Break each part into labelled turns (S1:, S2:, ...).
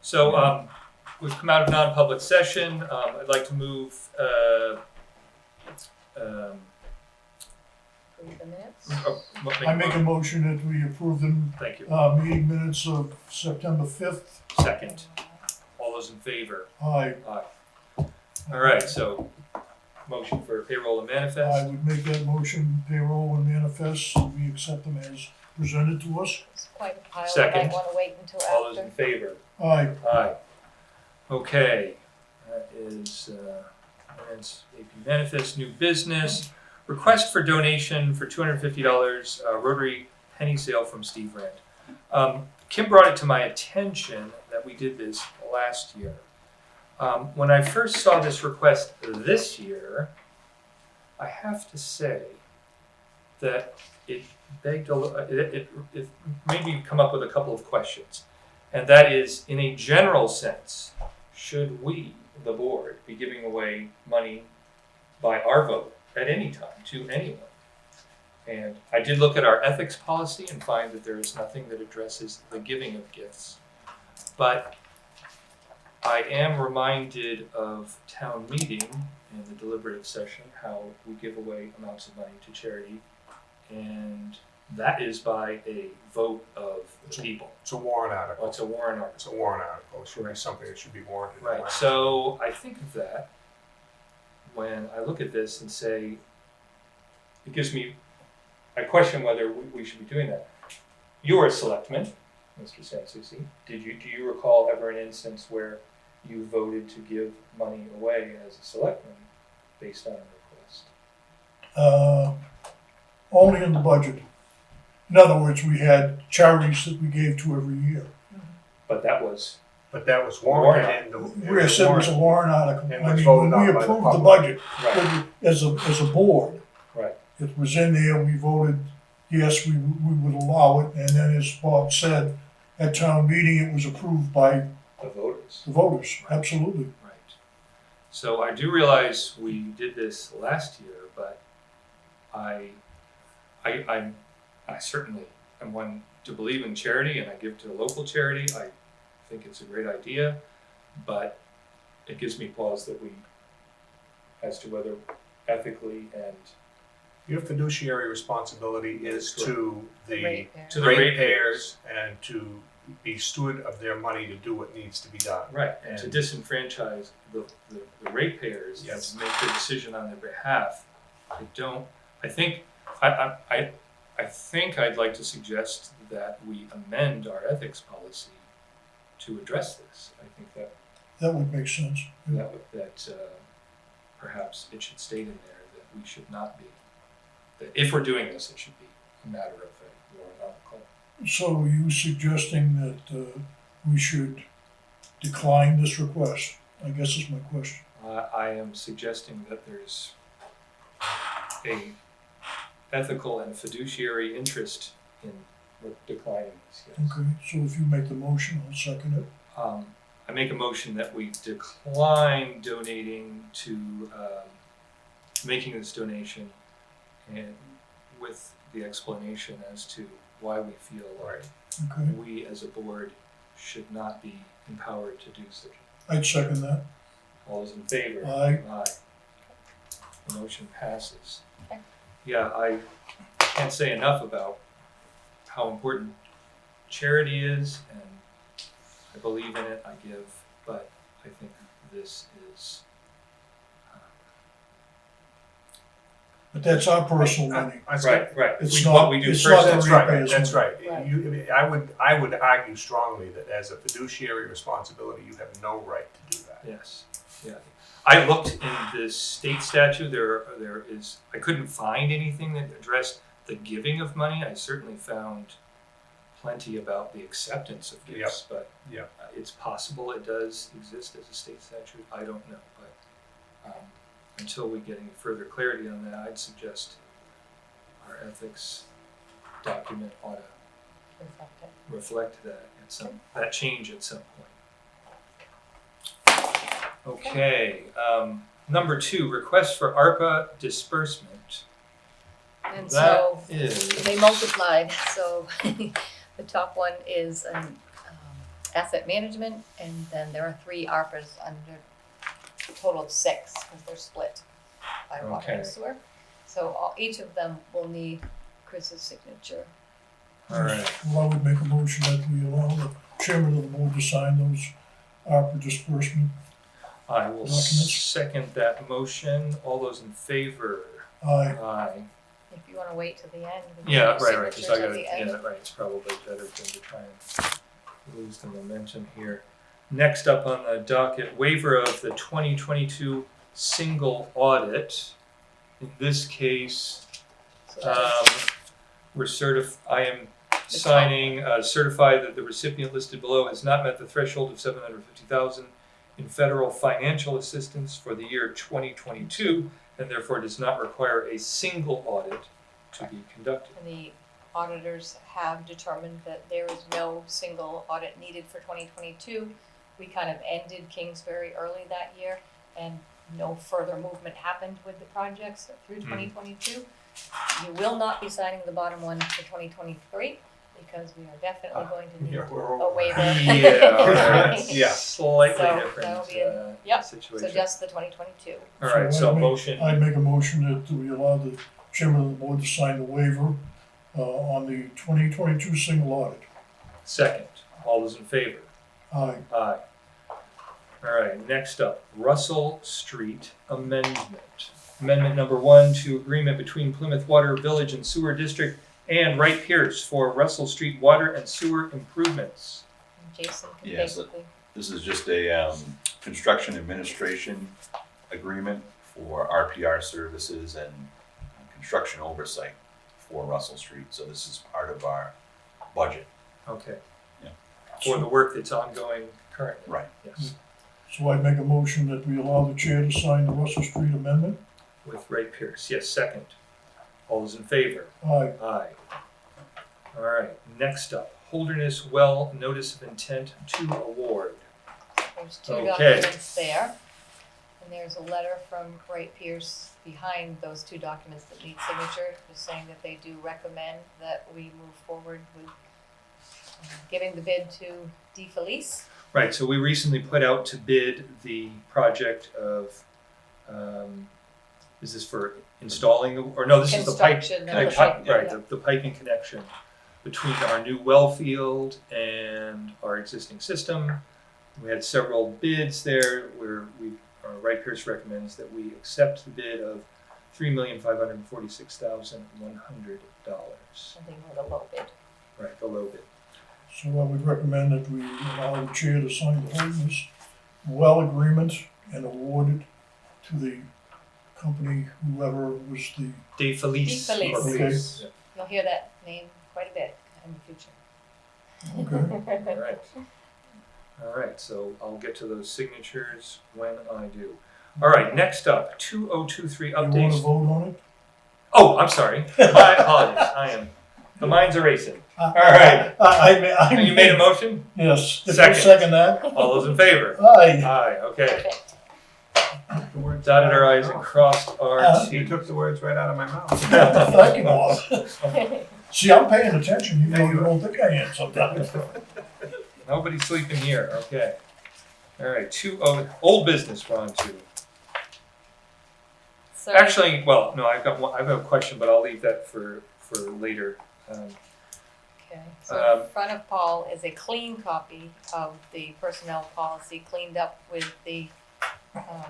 S1: So we've come out of non-public session. I'd like to move.
S2: Read the minutes.
S3: I make a motion that we approve the
S1: Thank you.
S3: meeting minutes of September 5th.
S1: Second. All those in favor?
S3: Aye.
S1: Aye. All right. So motion for payroll and
S3: I
S1: manifest.
S3: would make that motion, payroll and manifest, we accept them as presented to us.
S2: It's quite a pile.
S1: Second.
S2: I might want to wait until
S1: All those in
S2: after.
S1: favor?
S3: Aye.
S1: Aye. Okay. That is AP manifest. New business. Request for donation for $250, Rotary penny sale from Steve Rand. Kim brought it to my attention that we did this last year. When I first saw this request this year, I have to say that it begged it made me come up with a couple of questions. And that is, in a general sense, should we, the board, be giving away money by our vote at any time to anyone? And I did look at our ethics policy and find that there is nothing that addresses the giving of gifts. But I am reminded of town meeting and the deliberative session, how we give away amounts of money to charity. And that is by a vote of the people.
S4: It's a warrant article.
S1: Well, it's a warrant article.
S4: It's a warrant article. It should be something that should be warranted.
S1: Right, so I think of that when I look at this and say, it gives me, I question whether we should be doing that. You're a selectman, Mr. Sansucci. Do you recall ever an instance where you voted to give money away as a selectman based on a request?
S3: Only in the budget. In other words, we had charities that we gave to every year.
S1: But that was,
S4: But that was warranted in the
S3: We said it was a warrant article.
S4: And
S3: I
S4: was
S3: mean,
S4: voted
S3: when we
S4: on by the
S3: approved the
S4: public.
S3: budget,
S1: right,
S3: as a board,
S1: right,
S3: it was in there, we voted, yes, we would allow it, and then as Bob said, at town meeting, it was approved by
S1: the voters.
S3: the voters, absolutely.
S1: Right. So I do realize we did this last year, but I certainly am one to believe in charity, and I give to a local charity. I think it's a great idea, but it gives me pause that we, as to whether ethically and
S4: Your fiduciary responsibility is to the
S2: Ratepayer.
S1: to the
S4: ratepayers and to be steward of their money to do what needs to be done.
S1: right, and to
S4: And-
S1: disenfranchise the ratepayers and
S4: Yes.
S1: to make the decision on their behalf. I think I'd like to suggest that we amend our ethics policy to address this. I think that
S3: That would make sense.
S1: perhaps it should state in there that we should not be, that if we're doing this, it should be a matter of a warrant article.
S3: So are you suggesting that we should decline this request? I guess is my question.
S1: I am suggesting that there's a ethical and fiduciary interest in declining this, yes.
S3: Okay, so if you make the motion, I'll second it.
S1: I make a motion that we decline donating to, making this donation, and with the explanation as to why we feel like
S3: Okay,
S1: we as a board should not be empowered to do such.
S3: I'd second that.
S1: All those in favor?
S3: Aye.
S1: Aye. The motion passes.
S2: Okay.
S1: Yeah, I can't say enough about how important charity is, and I believe in it, I give, but I think this is,
S3: But that's our personal money.
S1: right,
S3: It's
S1: what
S3: not-
S1: we do
S3: it's
S1: first.
S3: not
S4: That's
S3: the
S4: right,
S3: ratepayers'
S4: that's
S3: money.
S4: right.
S2: Right.
S4: I would argue strongly that as a fiduciary responsibility, you have no right to do that.
S1: Yes, yeah. I looked in the state statute, there is, I couldn't find anything that addressed the giving of money. I certainly found plenty about the acceptance of gifts, but
S4: Yep.
S1: It's possible it does exist as a state statute. I don't know, but until we get any further clarity on that, I'd suggest our ethics document ought to
S2: Reflect it.
S1: reflect that change at some point. Okay, number 2, request for ARPA disbursement.
S2: And
S1: That
S2: so
S1: is,
S2: they multiplied, so the top one is asset management, and then there are 3 ARPAs under a total of 6, because they're split by water and
S1: Okay.
S2: sewer. So each of them will need Chris's signature.
S1: All right.
S3: Well, I would make a motion that we allow the chairman of the board to sign those ARPA disbursement.
S1: I will
S3: Documents.
S1: second that motion. All those in favor?
S3: Aye.
S1: Aye.
S2: If you wanna wait till the end. we can
S1: Yeah,
S2: do
S1: right, because
S2: signatures
S1: I
S2: at
S1: gotta,
S2: the
S1: yeah,
S2: end.
S1: right, it's probably better than to try and lose the momentum here. Next up on the docket, waiver of the 2022 single audit. In this case,
S2: So that is-
S1: I am signing, certify that the recipient listed below has not met the threshold of 750,000 in federal financial assistance for the year 2022, and therefore does not require a single audit to be conducted.
S2: And the auditors have determined that there is no single audit needed for 2022. We kind of ended Kingsbury early that year, and no further movement happened with the projects through 2022. You will not be signing the bottom one for 2023, because we are definitely going to need
S4: Yeah, we're
S2: a
S4: over.
S2: waiver.
S1: Yeah, all right.
S4: Yeah.
S1: Slightly
S2: So,
S1: different
S2: that'll be yep, So
S1: situation.
S2: just the 2022.
S1: All right, so motion,
S3: I'd make a motion that we allow the chairman of the board to sign the waiver on the 2022 single audit.
S1: second. All those in favor?
S3: Aye.
S1: Aye. All right, next up, Russell Street Amendment. Amendment number 1 to agreement between Plymouth Water Village and Sewer District and Wright Pierce for Russell Street water and sewer improvements.
S2: And Jason can
S5: Yes,
S2: basically,
S5: This is just a construction administration agreement for RPR services and construction oversight for Russell Street. So this is part of our budget.
S1: Okay.
S5: Yeah.
S1: For the work that's ongoing currently.
S5: Right.
S1: Yes,
S3: So I'd make a motion that we allow the chair to sign the Russell Street amendment.
S1: with Wright Pierce. Yes, second. All those in favor?
S3: Aye.
S1: Aye. All right, next up, Holderness Well Notice of Intent to Award.
S2: there's 2
S1: Okay.
S2: documents there. And there's a letter from Wright Pierce behind those 2 documents that need signature, just saying that they do recommend that we move forward with giving the bid to DeFelice.
S1: Right, so we recently put out to bid the project of, is this for installing, or no, this is the pipe.
S2: Construction
S1: Right,
S2: of the pipe,
S1: the piping connection between our new well field and our existing system. We had several bids there where Wright Pierce recommends that we accept the bid of $3,546,100.
S2: I think we're the low bid.
S1: Right, the low bid.
S3: So I would recommend that we allow the chair to sign the Holderness well agreement and award it to the company, whoever was the,
S1: Dave Felice.
S2: Dave Felice.
S1: or Felice.
S2: You'll hear that name quite a bit in the future.
S3: okay,
S1: All right. All right, so I'll get to those signatures when I do. All right, next up, 2023
S3: you wanna
S1: updates.
S3: vote on it?
S1: Oh, I'm sorry. My apologies. The mind's erasing.
S3: All
S1: right.
S3: I
S1: You made a motion?
S3: Yes, if you
S1: Second.
S3: second that,
S1: All those in favor?
S3: aye.
S1: Aye, okay.
S2: Perfect.
S4: The words
S1: Dotted our i's and crossed our
S4: You
S1: t's.
S4: took the words right out of my mouth.
S3: Thank you, Bob. See, I'm paying attention, even though
S4: Yeah,
S3: you
S4: you
S3: don't think I am sometimes.
S1: Nobody's sleeping here, okay. All right, old business we're on to.
S2: So,
S1: Actually, well, no, I've got a question, but I'll leave that for later.
S2: okay. So in
S1: Um,
S2: front of Paul is a clean copy of the personnel policy, cleaned up with the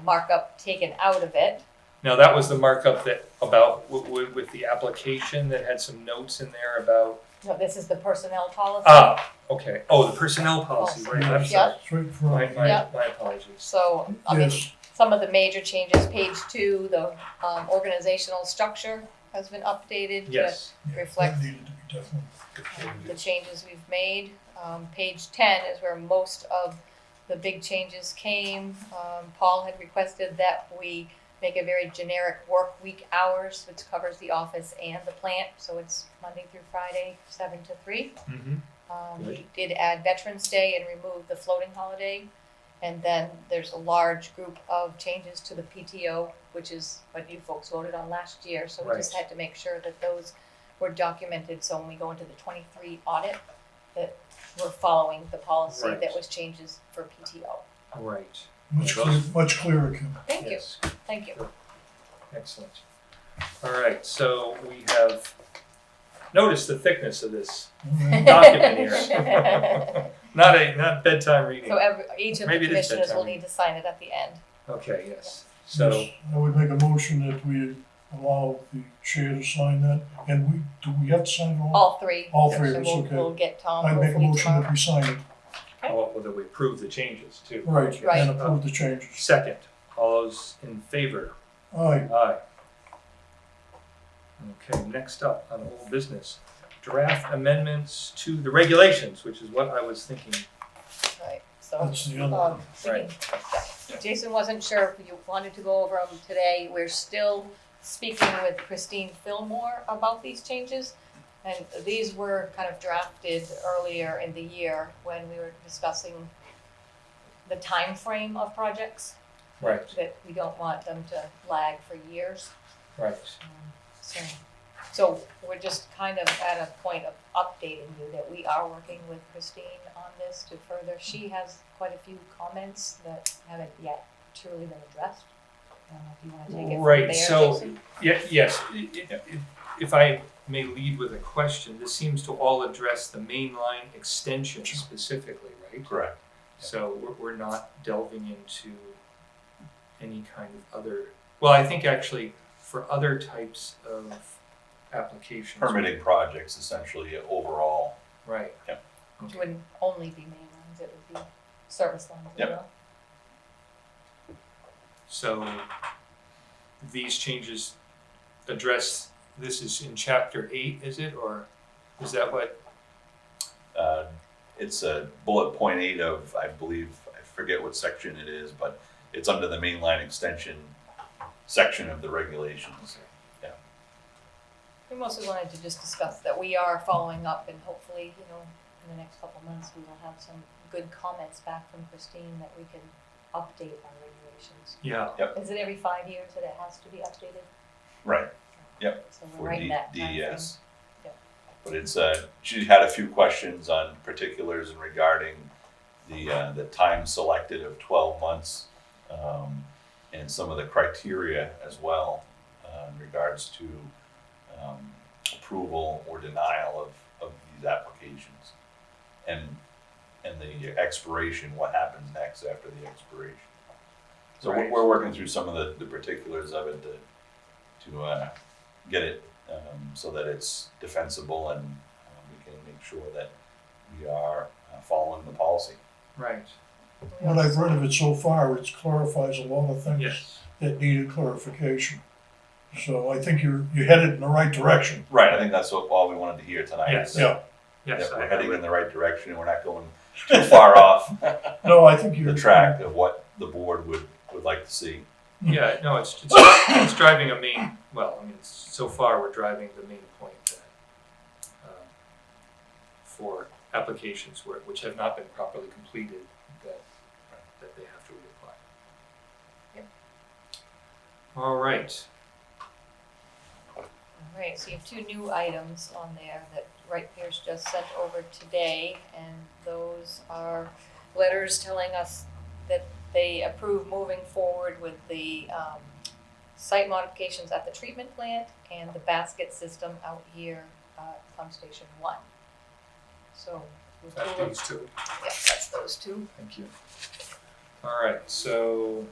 S2: markup taken out of it.
S1: Now, that was the markup that about with the application that had some notes in there about.
S2: No, this is the personnel policy.
S1: Okay. Oh, the personnel policy. Right. I'm sorry.
S3: Straight from,
S1: My apologies.
S2: So, I mean,
S3: yes,
S2: some of the major changes, page 2, the organizational structure has been updated to
S1: Yes.
S3: yeah,
S2: reflect
S3: that needed to be definitely.
S2: the changes we've made. Page 10 is where most of the big changes came. Paul had requested that we make a very generic work week hours, which covers the office and the plant, so it's Monday through Friday, 7 to 3.
S1: Mm-hmm.
S2: We did add Veterans Day and remove the floating holiday. And then there's a large group of changes to the PTO, which is what you folks voted on last year. So we just
S1: Right.
S2: had to make sure that those were documented, so when we go into the 23 audit, that we're following the policy
S1: Right.
S2: that was changes for PTO.
S1: Right.
S3: Much clearer, Kim.
S2: Thank you,
S1: Yes.
S2: thank you.
S1: Excellent. All right, so we have noticed the thickness of this document here. Not bedtime reading.
S2: So each of the
S1: Maybe it is
S2: commissioners will
S1: bedtime.
S2: need to sign it at the end.
S1: Okay, yes. So,
S3: Yes, I would make a motion that we allow the chair to sign that, and do we have to sign it all?
S2: All three.
S3: All three of
S2: And
S3: us,
S2: we'll,
S3: okay.
S2: we'll get Tom
S3: I'd make a
S2: hopefully
S3: motion that
S2: tomorrow.
S3: we sign it,
S1: well, that we approve the changes too.
S3: right,
S2: Right.
S3: and approve the changes.
S1: Second, all those in favor?
S3: Aye,
S1: Aye. Okay, next up on old business, draft amendments to the regulations, which is what I was thinking.
S2: Right, so,
S3: that's the other one.
S1: Right.
S2: Jason wasn't sure if you wanted to go over them today. We're still speaking with Christine Fillmore about these changes. And these were kind of drafted earlier in the year when we were discussing the time frame of projects,
S1: Right,
S2: that we don't want them to lag for years.
S1: right.
S2: So we're just kind of at a point of updating you that we are working with Christine on this to further. She has quite a few comments that haven't yet truly been addressed. I don't know if you wanna take it from
S1: Right,
S2: there,
S1: so-
S2: Jason?
S1: Yes, if I may lead with a question, this seems to all address the main line extension specifically, right?
S5: Correct.
S1: So we're not delving into any kind of other, well, I think actually for other types of applications.
S5: Permitting projects essentially overall.
S1: Right.
S5: Yep.
S2: Which wouldn't only be main lines, it would be service lines as
S5: Yep.
S2: well.
S1: So these changes address, this is in chapter 8, is it, or is that what?
S5: It's a bullet point 8 of, I believe, I forget what section it is, but it's under the mainline extension section of the regulations.
S2: We mostly wanted to just discuss that we are following up and hopefully, in the next couple months, we will have some good comments back from Christine that we can update our regulations.
S1: Yeah,
S2: Is it every 5 years that it has to be updated?
S5: Right,
S2: So we're
S5: for
S2: right in that timeframe.
S5: DES.
S2: Yep.
S5: But it's, she had a few questions on particulars and regarding the time selected of 12 months, and some of the criteria as well, in regards to, approval or denial of these applications. And the expiration, what happens next after the expiration. So
S1: Right.
S5: we're working through some of the particulars of it to get it, so that it's defensible and we can make sure that we are following the policy.
S1: right,
S3: What I've read of it so far, it clarifies a lot of things
S1: yes,
S3: that needed clarification. So I think you're headed in the right direction.
S5: Right, I think that's all we wanted to hear tonight.
S1: Yes.
S5: is that-
S3: Yeah,
S1: yes.
S5: that we're
S1: I
S5: heading in
S1: would-
S5: the right direction and we're not going too far off
S3: no, I think you're.
S5: the track of what the board would like to see.
S1: Yeah, no, it's driving a main, well, I mean, so far we're driving the main point that for applications which have not been properly completed, that they have to reapply.
S2: Yep.
S1: All right,
S2: Alright, so you have 2 new items on there that Wright Pierce just sent over today, and those are letters telling us that they approve moving forward with the site modifications at the treatment plant and the basket system out here at Pump Station 1. So, with
S1: that
S2: Tulip,
S1: these two,
S2: yeah, that's those 2.
S1: thank you. All right, so,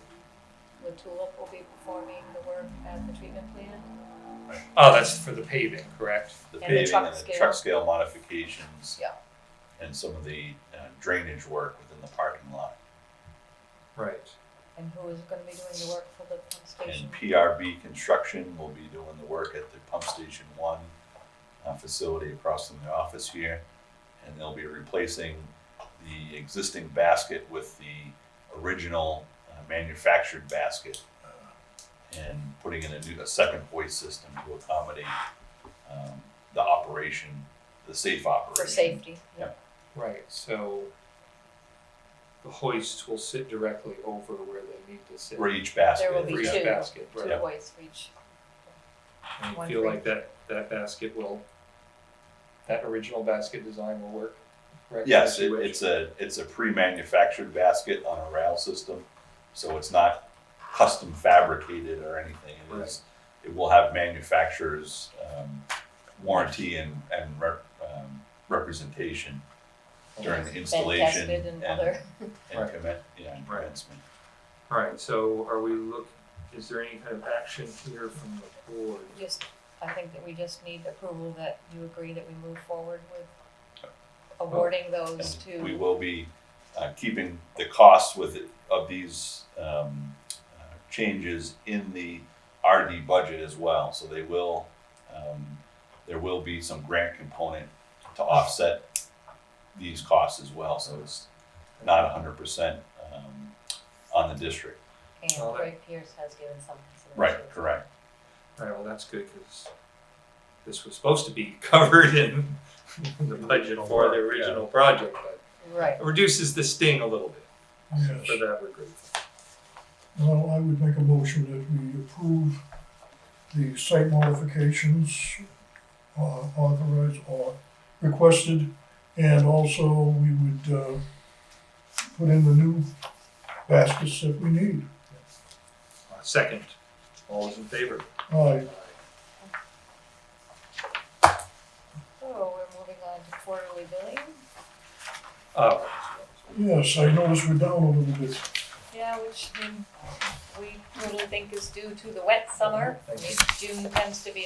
S2: The Tulip will be performing the work at the treatment plant.
S1: oh, that's for the paving, correct?
S5: The
S2: And the
S5: paving
S2: truck
S5: and the
S2: scale.
S5: truck scale modifications.
S2: Yeah.
S5: And some of the drainage work within the parking lot.
S1: Right,
S2: And who is gonna be doing the work for the pump station?
S5: And PRB Construction will be doing the work at the Pump Station 1 facility across from the office here. And they'll be replacing the existing basket with the original manufactured basket. And putting in a second hoist system to accommodate the operation, the safe operation.
S2: For safety,
S5: Yeah.
S1: right, so the hoists will sit directly over where they need to sit.
S5: For each basket.
S2: There will be
S1: For each
S2: two.
S1: basket,
S2: two
S1: right.
S5: Yeah.
S2: hoists for each.
S1: And you
S2: One
S1: feel
S2: for
S1: like that basket will, that original basket design will work?
S5: Yes,
S1: If you wish.
S5: it's a pre-manufactured basket on a rail system, so it's not custom fabricated or anything. It will have manufacturer's warranty and representation during the
S2: Been
S5: installation
S2: tested and other,
S5: and
S1: Right. Right.
S5: commencement.
S1: All right, so is there any kind of action here from the board?
S2: I think that we just need approval that you agree that we move forward with awarding those
S5: And we
S2: to,
S5: will be keeping the costs of these changes in the RD budget as well. So there will be some grant component to offset these costs as well. So it's not 100% on the district.
S2: and
S1: Well, that-
S2: Craig Pierce has given some
S5: Right,
S2: consideration.
S5: correct.
S1: All right, well, that's good, because this was supposed to be covered in the budget for the original project, but
S2: Right,
S1: it reduces the sting a little bit.
S3: Yes.
S1: For that, we're grateful.
S3: Well, I would make a motion that we approve the site modifications authorized or requested, and also we would put in the new baskets that we need.
S1: Second, all those in favor?
S3: Aye.
S2: so we're moving on to quarterly billing.
S1: Oh,
S3: Yes, I noticed we're down a little bit.
S2: Yeah, which we totally think is due to the wet summer. I mean, June tends to be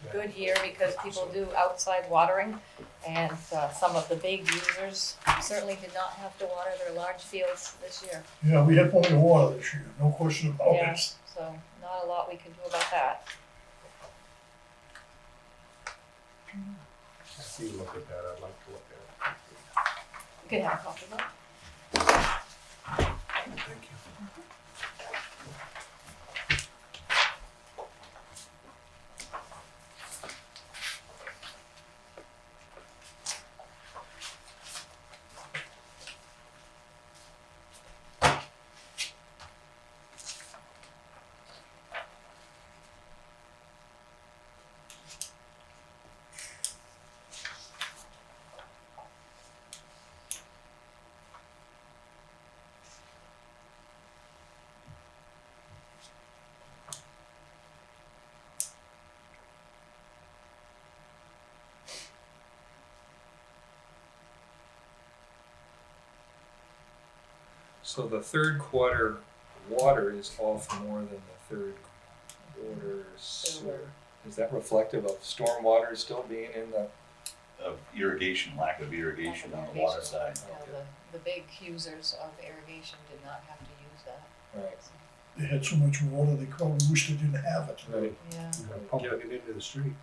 S2: a good year because people do outside watering. And some of the big users certainly did not have to water their large fields this year.
S3: Yeah, we had plenty of water this year, no question about
S2: Yeah,
S3: it.
S2: so not a lot we can do about that.
S4: After you look at that, I'd like to look at
S2: You can have a copy of that.
S4: it. Thank you.
S1: so the third quarter water is off more than the third quarter sewer. Is that reflective of stormwater still being in the?
S5: Of irrigation, lack of irrigation on the water side.
S2: Yeah, the big users of irrigation did not have to use that.
S1: Right.
S3: They had so much water, they probably wished they didn't have it.
S1: Right.
S2: Yeah.
S4: You're gonna pump it into the street.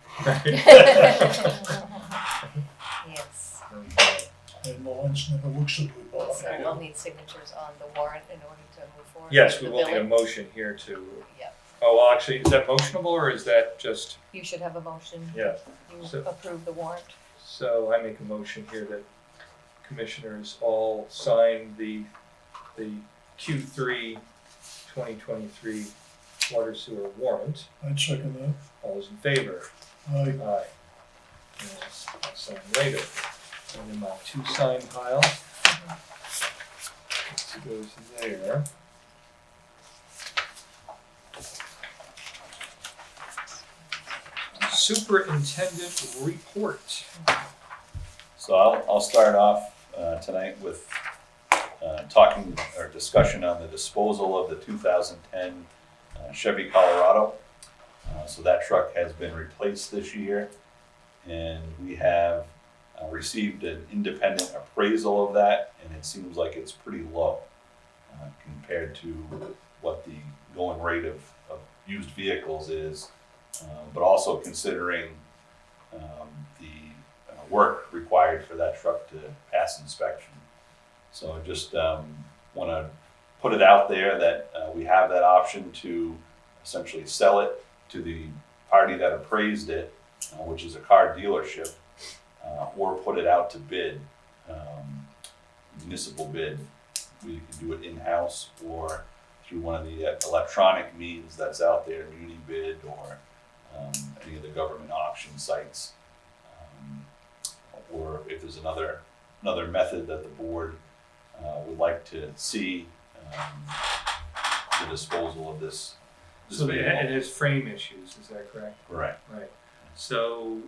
S2: Yes,
S1: Okay.
S3: And the lines never looked so good, Bob.
S2: so we'll need signatures on the warrant in order to move forward.
S1: Yes,
S2: with
S1: we
S2: the
S1: will need a
S2: billing.
S1: motion here to,
S2: Yep,
S1: oh, well, actually, is that motionable or is that just,
S2: you should have a motion.
S1: yeah.
S2: You
S1: So-
S2: approve the warrant.
S1: So I make a motion here that commissioners all sign the Q3 2023 water sewer warrant.
S3: I'd second that.
S1: All those in favor?
S3: Aye.
S1: Aye. Yes, I'll sign later. And in my two sign pile. This goes there. Superintendent report.
S5: So I'll start off tonight with talking or discussion on the disposal of the 2010 Chevy Colorado. So that truck has been replaced this year, and we have received an independent appraisal of that, and it seems like it's pretty low compared to what the going rate of used vehicles is, but also considering the work required for that truck to pass inspection. So I just want to put it out there that we have that option to essentially sell it to the party that appraised it, which is a car dealership, or put it out to bid, municipal bid. We can do it in-house or through one of the electronic means that's out there, MuniBid or any of the government auction sites. Or if there's another another method that the board would like to see the disposal of this
S1: So it
S5: vehicle.
S1: has frame issues, is that correct?
S5: Correct.
S1: Right. So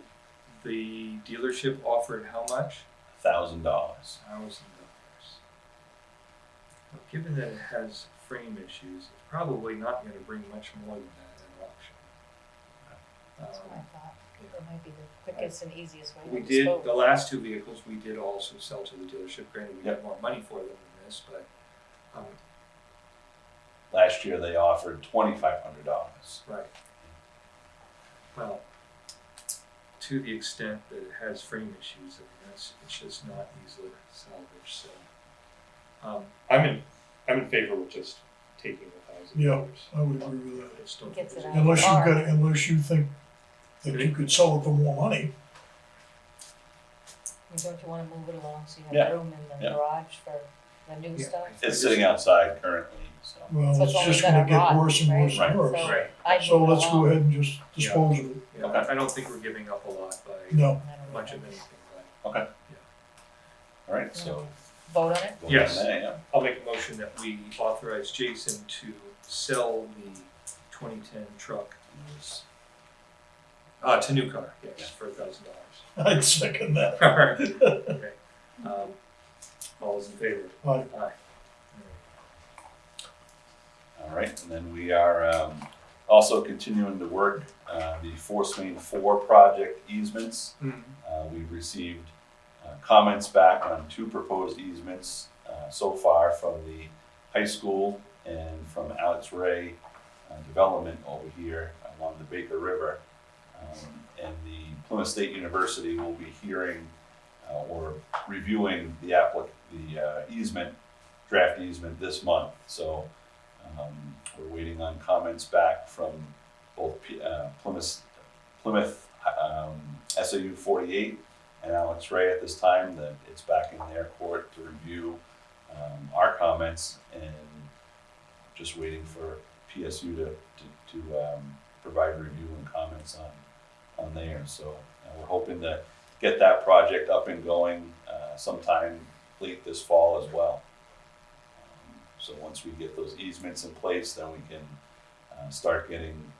S1: the dealership offered how much?
S5: $1,000.
S1: $1,000. Well, given that it has frame issues, it's probably not gonna bring much more than that at auction.
S2: That's what I thought.
S1: Yeah.
S2: It might be the quickest and easiest way
S1: We
S2: to
S1: did,
S2: dispose.
S1: the last two vehicles, we did also sell to the dealership, granted, we got more money for them than this, but,
S5: Last year they offered $2,500.
S1: right. Well, to the extent that it has frame issues, I mean, it's just not easily salvaged, so. I'm in favor of just taking $1,000.
S3: Yeah, I would agree with that.
S1: I just don't
S2: Gets
S1: think
S2: it
S1: there's
S2: out.
S1: any-
S3: Unless you think that you could sell it for more money.
S2: And don't you wanna move it along so you
S5: Yeah.
S2: have room in the
S5: Yeah.
S2: garage for the new
S1: Yeah.
S2: stuff?
S5: It's sitting outside currently, so.
S3: Well,
S2: So
S3: it's
S2: it's only
S3: just gonna
S2: gonna
S3: get
S2: rot,
S3: worse and worse
S5: right?
S3: and worse.
S2: So
S1: Right.
S2: I'd
S3: So
S2: move it
S3: let's go
S2: along.
S3: ahead and just dispose of it.
S1: Yeah, I don't think we're giving up a lot by
S3: No,
S2: I don't
S1: much
S2: know.
S1: of anything, but
S5: All right, so.
S2: Vote on it?
S5: vote on
S1: Yes.
S5: that, yeah.
S1: I'll make a motion that we authorize Jason to sell the 2010 truck to New Car, yes, for $1,000.
S3: I'd second that.
S1: All right. Okay. All those in favor?
S3: Aye.
S1: Aye.
S5: All right, and then we are also continuing to work the Force Main 4 project easements.
S1: Mhm.
S5: We've received comments back on 2 proposed easements so far from the high school and from Alex Ray Development over here along the Baker River. And the Plymouth State University will be hearing or reviewing the easement, draft easement this month. So we're waiting on comments back from both Plymouth SAU 48 and Alex Ray at this time, that it's back in their court to review our comments, and just waiting for PSU to provide review and comments on there. So we're hoping to get that project up and going sometime late this fall as well. So once we get those easements in place, then we can start getting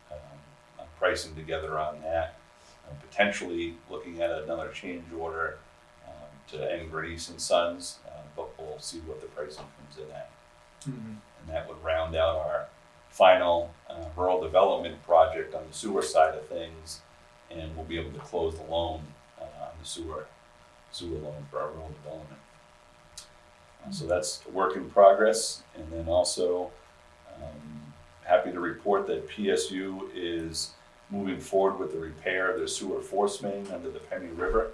S5: pricing together on that. Potentially looking at another change order to Engrace and Sons, but we'll see what the pricing comes in at.
S1: Mhm.
S5: And that would round out our final rural development project on the sewer side of things, and we'll be able to close the loan on the sewer loan for our rural development. So that's a work in progress. And then also happy to report that PSU is moving forward with the repair of their sewer force main under the Penny River.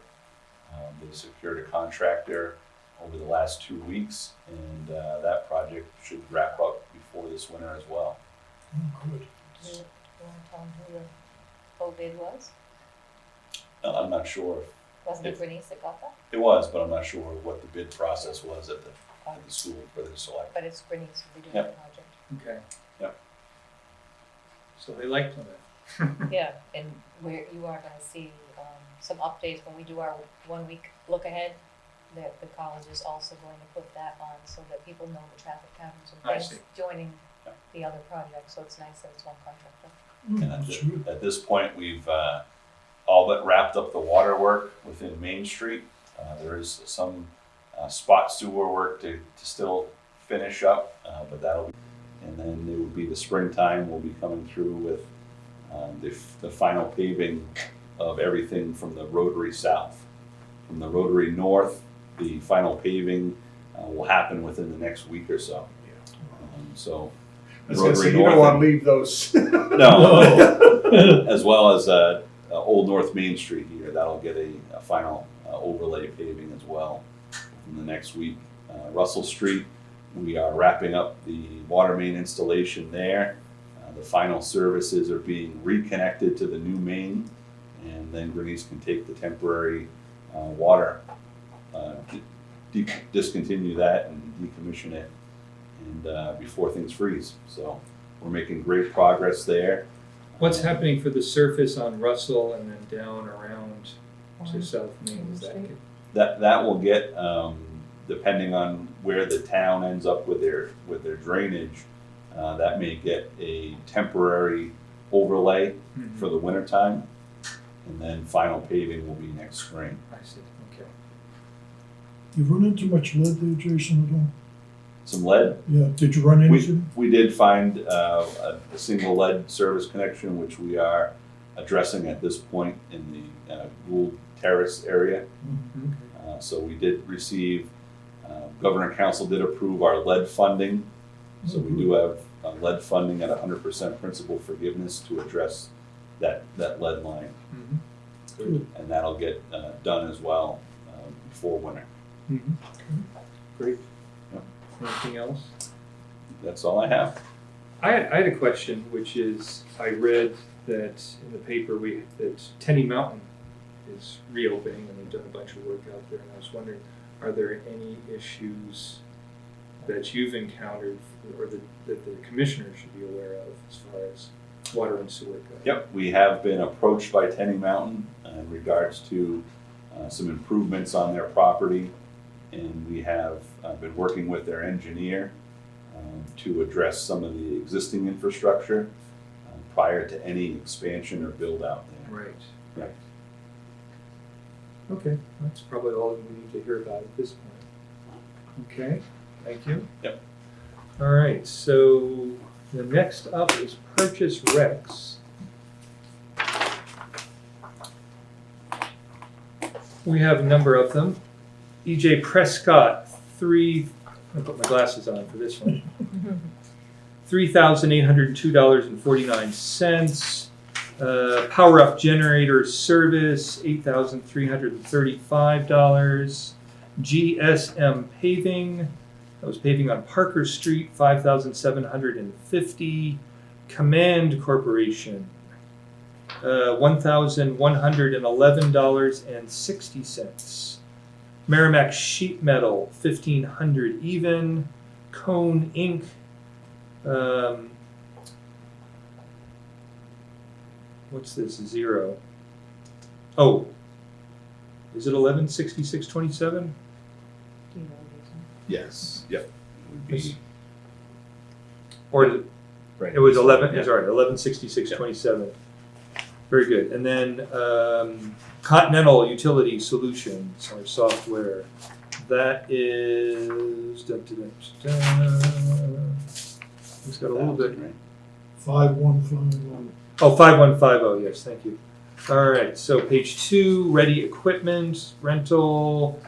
S5: They secured a contractor over the last 2 weeks, and that project should wrap up before this winter as well.
S3: Oh, good.
S2: Do you wanna tell them who the low bid was?
S5: I'm not sure,
S2: Wasn't it Bernice that got that?
S5: it was, but I'm not sure what the bid process was at the school for the select.
S2: But it's Bernice who did the
S5: Yep.
S2: project.
S1: Okay.
S5: Yep.
S1: So they like Plymouth.
S2: Yeah, and where you are gonna see, some updates when we do our 1 week look ahead. That the college is also going to put that on so that people know the traffic patterns and
S1: I
S2: things
S1: see.
S2: joining
S5: Yep.
S2: the other projects, so it's nice that it's one contractor.
S5: And
S3: That's good.
S5: at this point, we've all but wrapped up the water work within Main Street. There is some spot sewer work to still finish up, but that'll, and then it would be the springtime, we'll be coming through with the final paving of everything from the Rotary south. From the Rotary north, the final paving will happen within the next week or so. So
S4: I was gonna say,
S5: Rotary
S4: you don't
S5: north
S4: wanna
S5: and-
S4: leave those.
S5: No, as well as Old North Main Street here, that'll get a final overlay paving as well in the next week. Russell Street, we are wrapping up the water main installation there. The final services are being reconnected to the new main, and then Bernice can take the temporary water, discontinue that and decommission it, and before things freeze. So we're making great progress there.
S1: What's happening for the surface on Russell and then down around to South Main? Is that
S2: Street?
S5: That will get, depending on where the town ends up with their drainage, that may get a temporary overlay for the winter time, and then final paving will be next spring.
S1: I see, okay.
S3: You run into much lead there, Jason, at all?
S5: Some lead.
S3: Yeah, did you run into it?
S5: We did find a single lead service connection, which we are addressing at this point in the Gould Terrace area.
S3: Mhm.
S5: So we did receive, Governor Council did approve our lead funding. So we do have lead funding at 100% principal forgiveness to address that lead line.
S1: Mhm.
S3: Good.
S5: And that'll get done as well before winter.
S1: Mhm. Great.
S5: Yep.
S1: Anything else?
S5: That's all I have.
S1: I had a question, which is, I read that in the paper that Tenny Mountain is reopening and they've done a bunch of work out there, and I was wondering, are there any issues that you've encountered or that the commissioner should be aware of as far as water and sewer go?
S5: Yep, we have been approached by Tenny Mountain in regards to some improvements on their property, and we have been working with their engineer to address some of the existing infrastructure prior to any expansion or build out there.
S1: Right.
S5: Right.
S1: Okay, that's probably all we need to hear about at this point. Okay, thank you.
S5: Yep.
S1: All right, so the next up is purchase recs. We have a number of them. E.J. Prescott, I'll put my glasses on for this one. $3,802.49. Power Up Generator Service, $8,335. GSM Paving, that was paving on Parker Street, $5,750. Command Corporation, $1,111.60. Merrimack Sheet Metal, $1,500 even. Cone Inc., what's this, 0? Oh, is it 1166.27?
S5: Yes. Yep. Would be
S1: Or is it?
S5: right.
S1: It was 11.
S5: Yeah.
S1: Sorry, 1166.27. Very good. And then Continental Utility Solutions, our software. That is. It's got a little bit.
S5: Right.
S3: 5151.
S1: Oh, 5150. Yes, thank you. All right. So page 2, Ready Equipment rental.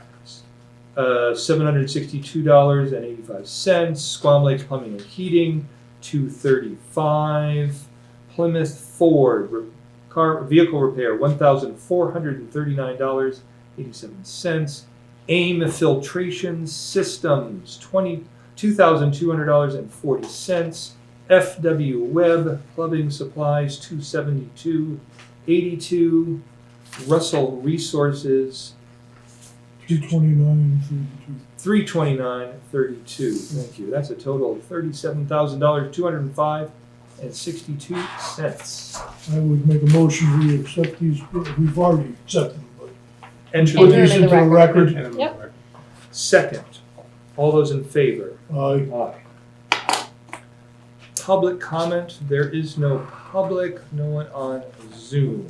S1: $762.85. Squam Lakes Plumbing and Heating, $235. Plymouth Ford vehicle repair, $1,439.87. AIM Filtration Systems, $2,200.40. FW Web Plumbing Supplies, $272.82. Russell Resources,
S3: 229.32.
S1: $329.32. Thank you. That's a total of $37,205.62.
S3: I would make a motion, we accept these, we've already accepted them, but
S1: Enter
S3: put
S2: Enter
S3: these
S2: them in
S3: into
S2: the
S3: the
S2: record.
S3: record.
S2: Yep.
S1: Second. All those in favor?
S3: Aye.
S1: Aye. Public comment. There is no public, no one on Zoom.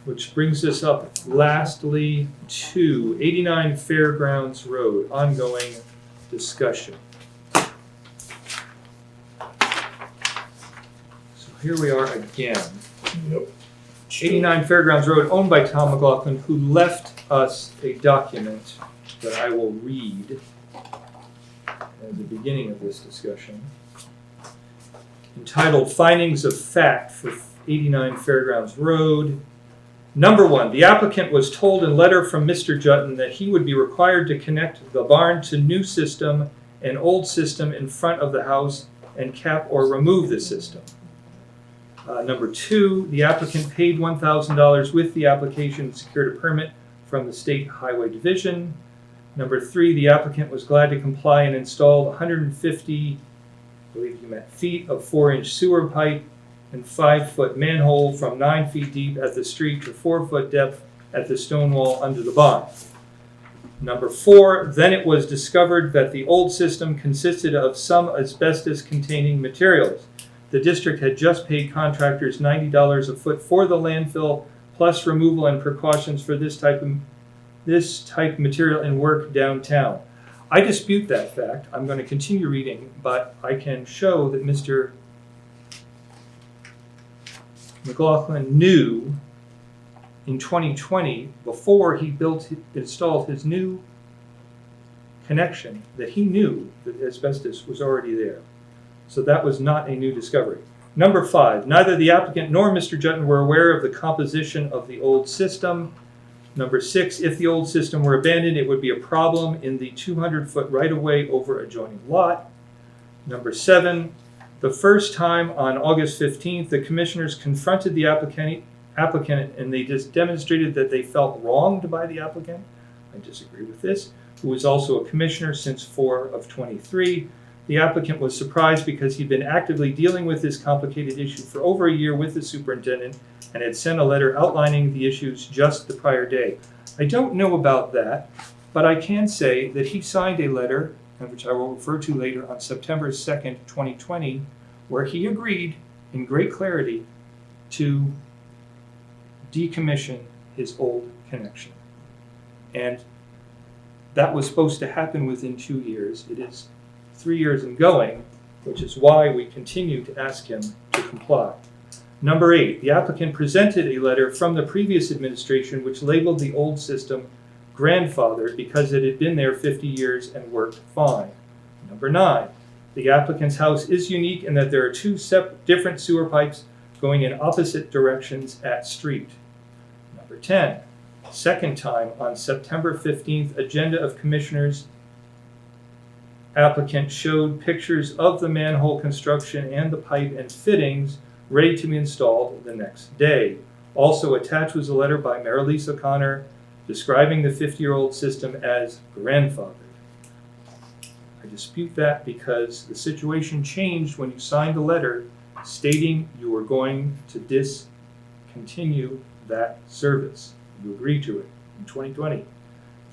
S1: Which brings us up lastly to 89 Fairgrounds Road, ongoing discussion. So here we are again.
S3: Yep.
S1: 89 Fairgrounds Road, owned by Tom McLaughlin, who left us a document that I will read at the beginning of this discussion, entitled Findings of Fact for 89 Fairgrounds Road. Number 1, the applicant was told in letter from Mr. Jutton that he would be required to connect the barn to new system and old system in front of the house and cap or remove the system. Number 2, the applicant paid $1,000 with the application and secured a permit from the State Highway Division. Number 3, the applicant was glad to comply and installed 150, I believe he meant feet of 4-inch sewer pipe and 5-foot manhole from 9 feet deep at the street to 4-foot depth at the stone wall under the barn. Number 4, then it was discovered that the old system consisted of some asbestos-containing materials. The district had just paid contractors $90 a foot for the landfill, plus removal and precautions for this type of material and work downtown. I dispute that fact. I'm going to continue reading, but I can show that Mr. McLaughlin knew in 2020, before he installed his new connection, that he knew that asbestos was already there. So that was not a new discovery. Number 5, neither the applicant nor Mr. Jutton were aware of the composition of the old system. Number 6, if the old system were abandoned, it would be a problem in the 200-foot right-of-way over adjoining lot. Number 7, the first time on August 15th, the commissioners confronted the applicant and they just demonstrated that they felt wronged by the applicant. I disagree with this. Who was also a commissioner since 4 of 23. The applicant was surprised because he'd been actively dealing with this complicated issue for over a year with the superintendent and had sent a letter outlining the issues just the prior day. I don't know about that, but I can say that he signed a letter, which I will refer to later, on September 2nd, 2020, where he agreed in great clarity to decommission his old connection. And that was supposed to happen within 2 years. It is 3 years and going, which is why we continue to ask him to comply. Number 8, the applicant presented a letter from the previous administration which labeled the old system grandfathered because it had been there 50 years and worked fine. Number 9, the applicant's house is unique in that there are 2 different sewer pipes going in opposite directions at street. Number 10, second time on September 15th, agenda of commissioners, applicant showed pictures of the manhole construction and the pipe and fittings ready to be installed the next day. Also attached was a letter by Marilise O'Connor describing the 50-year-old system as grandfathered. I dispute that because the situation changed when you signed a letter stating you were going to discontinue that service. You agreed to it in 2020.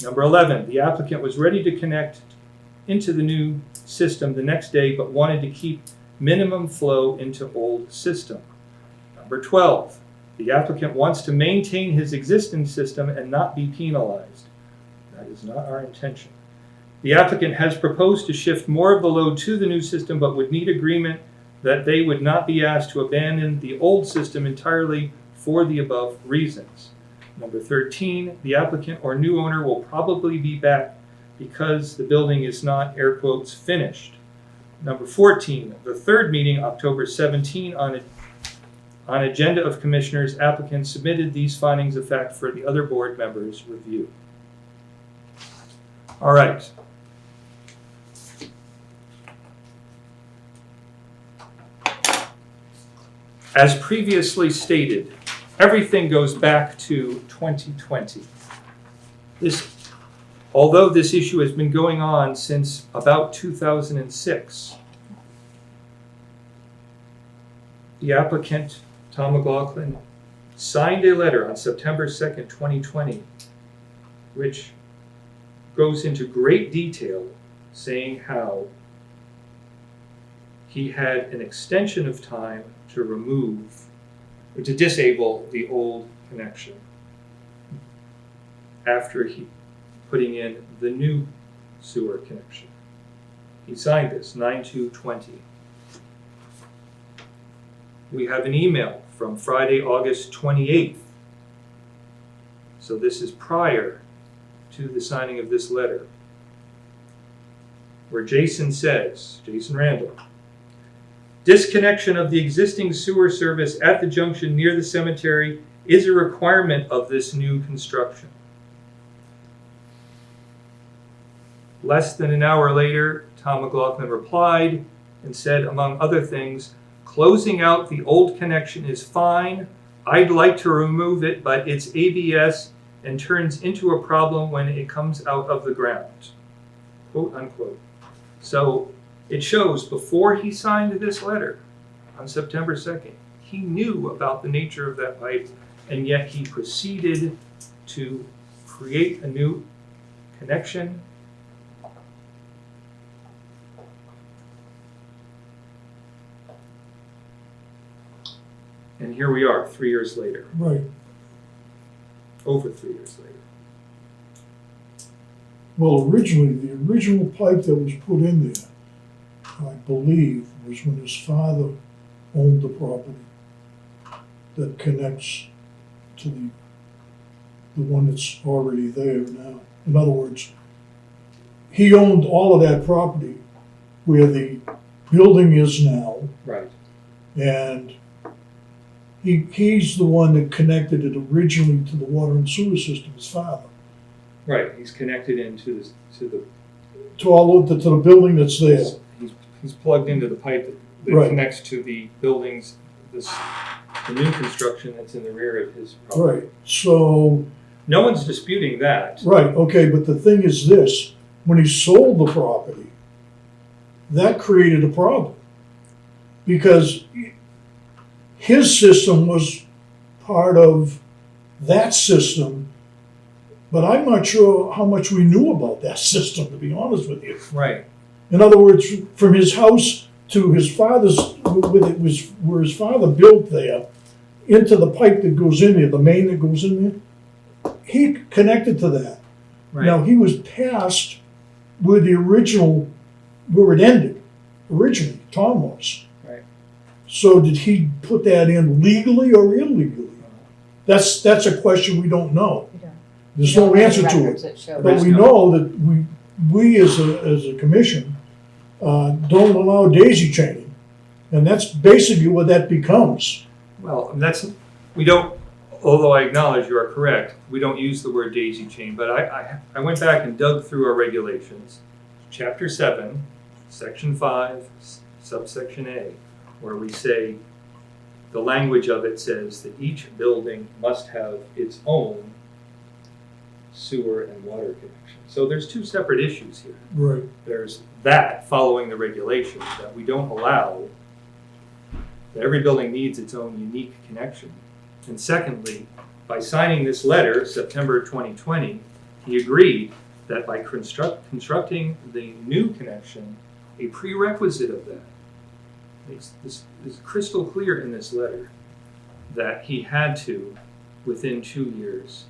S1: Number 11, the applicant was ready to connect into the new system the next day but wanted to keep minimum flow into old system. Number 12, the applicant wants to maintain his existing system and not be penalized. That is not our intention. The applicant has proposed to shift more of the load to the new system but would need agreement that they would not be asked to abandon the old system entirely for the above reasons. Number 13, the applicant or new owner will probably be back because the building is not, air quotes, finished. Number 14, the third meeting, October 17, on agenda of commissioners, applicant submitted these findings of fact for the other board members' review. All right. As previously stated, everything goes back to 2020. Although this issue has been going on since about 2006, the applicant, Tom McLaughlin, signed a letter on September 2nd, 2020, which goes into great detail saying how he had an extension of time to disable the old connection after he putting in the new sewer connection. He signed this 9/2/20. We have an email from Friday, August 28th. So this is prior to the signing of this letter, where Jason Randall, disconnection of the existing sewer service at the junction near the cemetery is a requirement of this new construction. Less than an hour later, Tom McLaughlin replied and said, among other things, closing out the old connection is fine. I'd like to remove it, but it's ABS and turns into a problem when it comes out of the ground. Quote unquote. So it shows before he signed this letter on September 2nd, he knew about the nature of that pipe, and yet he proceeded to create a new connection. And here we are, 3 years later,
S3: Right.
S1: over 3 years later.
S3: Well, originally, the original pipe that was put in there, I believe, was when his father owned the property that connects to the one that's already there now. In other words, he owned all of that property where the building is now,
S1: Right.
S3: and he's the one that connected it originally to the water and sewer system, his father.
S1: Right, he's connected into this,
S3: To all of to the building that's there.
S1: he's plugged into the pipe that
S3: Right.
S1: connects to the buildings, the new construction that's in the rear of his property.
S3: Right, so,
S1: No one's disputing that.
S3: right, okay, but the thing is this, when he sold the property, that created a problem. Because his system was part of that system, but I'm not sure how much we knew about that system, to be honest with you.
S1: Right,
S3: In other words, from his house to his father's, where his father built there, into the pipe that goes in there, the main that goes in there, he connected to that. Now,
S1: right.
S3: he was past where the original, where it ended, originally, Tom was.
S1: Right.
S3: So did he put that in legally or illegally? That's a question we don't know.
S2: We don't.
S3: There's no answer to
S2: Records
S3: it.
S2: that show
S3: But
S2: that.
S3: we know that we as a commission, don't allow daisy chaining. And that's basically what that becomes.
S1: Well, we don't, although I acknowledge you are correct, we don't use the word daisy chain, but I went back and dug through our regulations, chapter 7, section 5, subsection A, where we say, the language of it says that each building must have its own sewer and water connection. So there's two separate issues here.
S3: Right.
S1: There's that, following the regulations, that we don't allow, that every building needs its own unique connection. And secondly, by signing this letter, September 2020, he agreed that by constructing the new connection, a prerequisite of that, this is crystal clear in this letter, that he had to, within 2 years,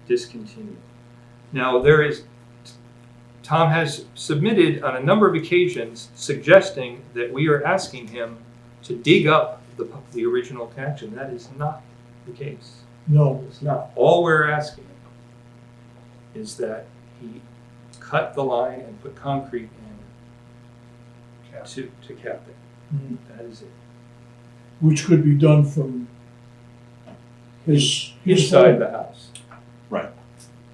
S1: discontinue. Now, Tom has submitted on a number of occasions suggesting that we are asking him to dig up the original connection. That is not the case.
S3: No.
S1: It's not. All we're asking is that he cut the line and put concrete in to cap it.
S3: Mhm.
S1: That is it.
S3: Which could be done from his
S1: Inside
S3: home.
S1: the house.
S5: Right.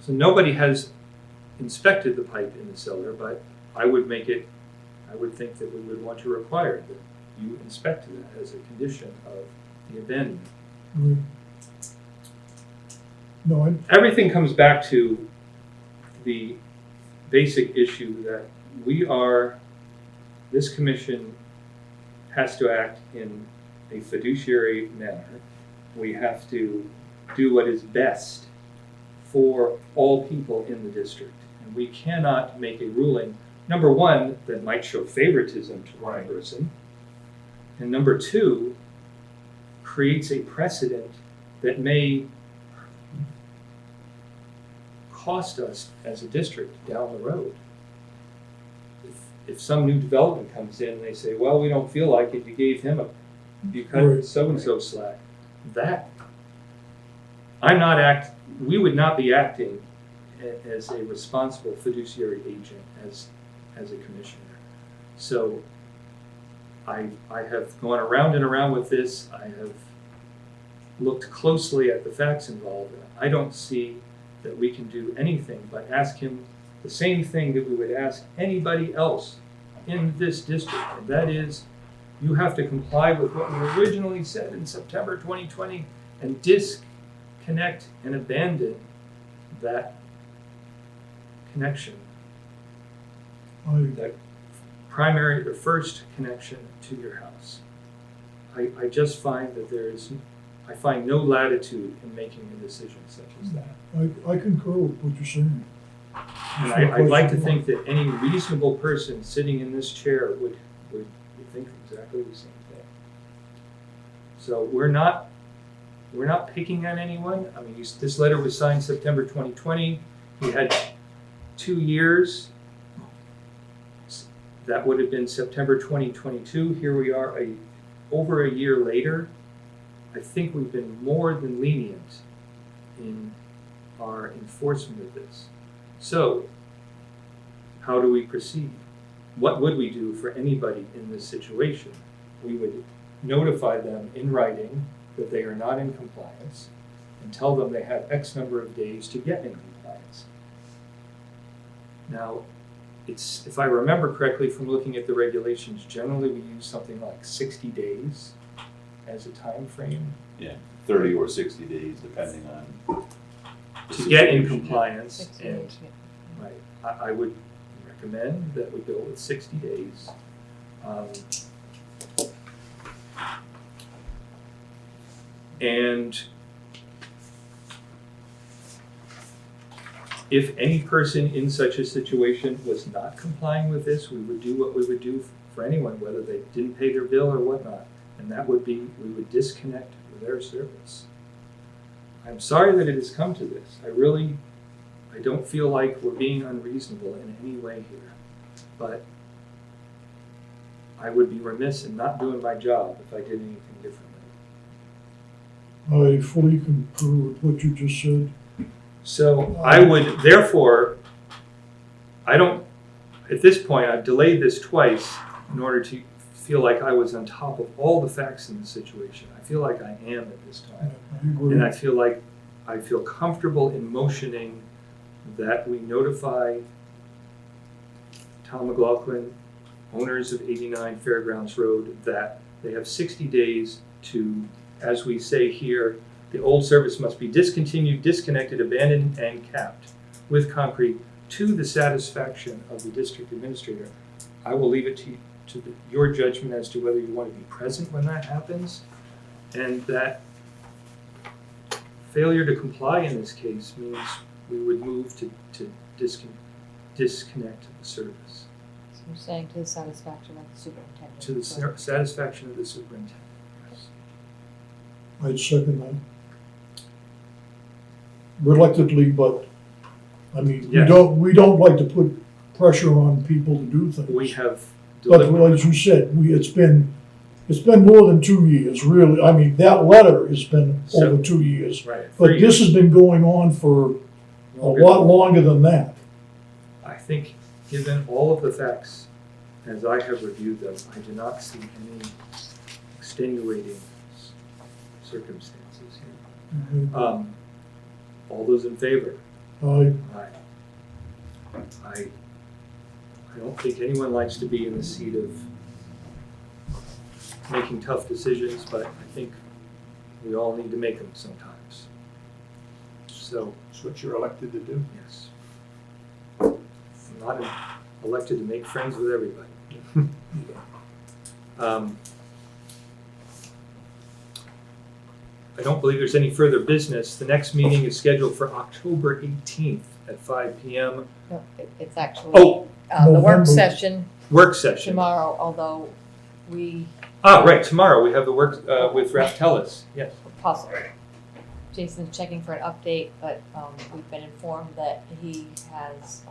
S1: So nobody has inspected the pipe in the cellar, but I would think that we would want to require that you inspect that as a condition of the abandonment.
S3: Right. No,
S1: Everything comes back to the basic issue that this commission has to act in a fiduciary manner. We have to do what is best for all people in the district. And we cannot make a ruling, number one, that might show favoritism to one person, and number two, creates a precedent that may cost us as a district down the road. If some new development comes in and they say, well, we don't feel like it, you cut
S3: Right.
S1: so-and-so slack, we would not be acting as a responsible fiduciary agent as a commissioner. So I have gone around and around with this. I have looked closely at the facts involved. I don't see that we can do anything but ask him the same thing that we would ask anybody else in this district, and that is, you have to comply with what we originally said in September 2020 and disconnect and abandon that connection, that primary or first connection to your house. I just find that there is I find no latitude in making a decision such as that.
S3: I concur with what you're saying.
S1: And I'd like to think that any reasonable person sitting in this chair would think exactly the same thing. So we're not picking on anyone. I mean, this letter was signed September 2020. We had 2 years. That would have been September 2022. Here we are over a year later. I think we've been more than lenient in our enforcement of this. So, how do we proceed? What would we do for anybody in this situation? We would notify them in writing that they are not in compliance and tell them they have X number of days to get in compliance. Now, if I remember correctly from looking at the regulations, generally we use something like 60 days as a time frame
S5: 30 or 60 days, depending on the
S1: to get in
S5: situation.
S1: compliance.
S2: 60
S1: And
S2: days,
S1: right, I would recommend that we go with 60 days. And if any person in such a situation was not complying with this, we would do what we would do for anyone, whether they didn't pay their bill or whatnot. And that would be, we would disconnect their service. I'm sorry that it has come to this. I don't feel like we're being unreasonable in any way here. But I would be remiss in not doing my job if I did anything differently.
S3: I fully concur with what you just said.
S1: So I would, therefore, at this point, I've delayed this twice in order to feel like I was on top of all the facts in the situation. I feel like I am at this time.
S3: I agree.
S1: And I feel comfortable in motioning that we notify Tom McLaughlin, owners of 89 Fairgrounds Road, that they have 60 days to, as we say here, the old service must be discontinued, disconnected, abandoned, and capped with concrete to the satisfaction of the district administrator. I will leave it to your judgment as to whether you want to be present when that happens, and that failure to comply in this case means we would move to disconnect the service
S2: So you're saying to the satisfaction of the superintendent.
S1: to the satisfaction of the superintendent. Yes.
S3: I'd second that. Reluctantly, but, I mean,
S1: Yes.
S3: we don't like to put pressure on people to do things.
S1: We have
S3: But
S1: delivered.
S3: as you said, it's been more than 2 years, really. I mean, that letter has been
S1: So-
S3: over 2 years.
S1: Right.
S3: But this has been going on for a
S1: Longer.
S3: lot longer than that.
S1: I think, given all of the facts as I have reviewed them, I do not see any extenuating circumstances here. All those in favor?
S3: I
S1: Aye. I don't think anyone likes to be in the seat of making tough decisions, but I think we all need to make them sometimes. So,
S4: That's what you're elected to do.
S1: yes. I'm not elected to make friends with everybody. I don't believe there's any further business. The next meeting is scheduled for October 18th at 5 p.m.
S2: No, it's actually,
S1: Oh,
S2: the work
S3: November.
S2: session
S1: work session.
S2: tomorrow, although we
S1: Right, tomorrow we have the work with Raftellus, yes.
S2: possibly. Jason's checking for an update, but we've been informed that he has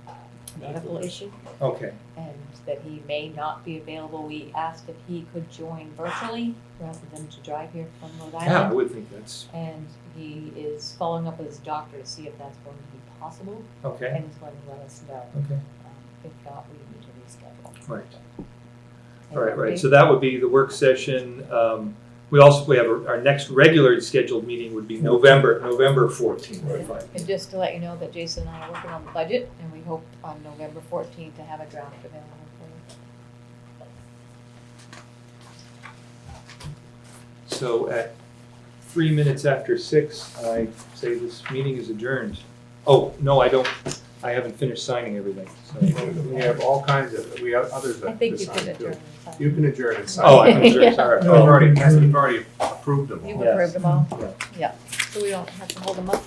S2: a medical issue
S1: Okay,
S2: and that he may not be available. We asked if he could join virtually rather than to drive here from Rhode
S1: yeah, I
S2: Island.
S1: would think that's,
S2: And he is following up with his doctor to see if that's going to be possible
S1: okay,
S2: and he's going to let us know.
S1: okay.
S2: If not, we need to reschedule.
S1: Right.
S2: And
S1: Right, so that would be the work session. We have our next regularly scheduled meeting would be November 14th at 5
S2: And just to let you know that Jason and I are working on the budget, and we hope on November 14th to have a draft available for you.
S1: So at 3 minutes after 6, I say this meeting is adjourned. Oh, no, I don't. I haven't finished signing everything, so.
S4: We have all kinds of, we have others
S2: I
S4: that
S2: think
S4: to
S2: you
S4: sign
S2: can
S4: too.
S2: adjourn.
S4: You can adjourn and sign.
S1: Oh, I can adjourn, sorry.
S3: Yeah.
S4: You've already approved them all.
S2: You've
S1: Yes.
S2: approved them all?
S1: Yeah.
S2: Yeah, so we don't have to hold them up?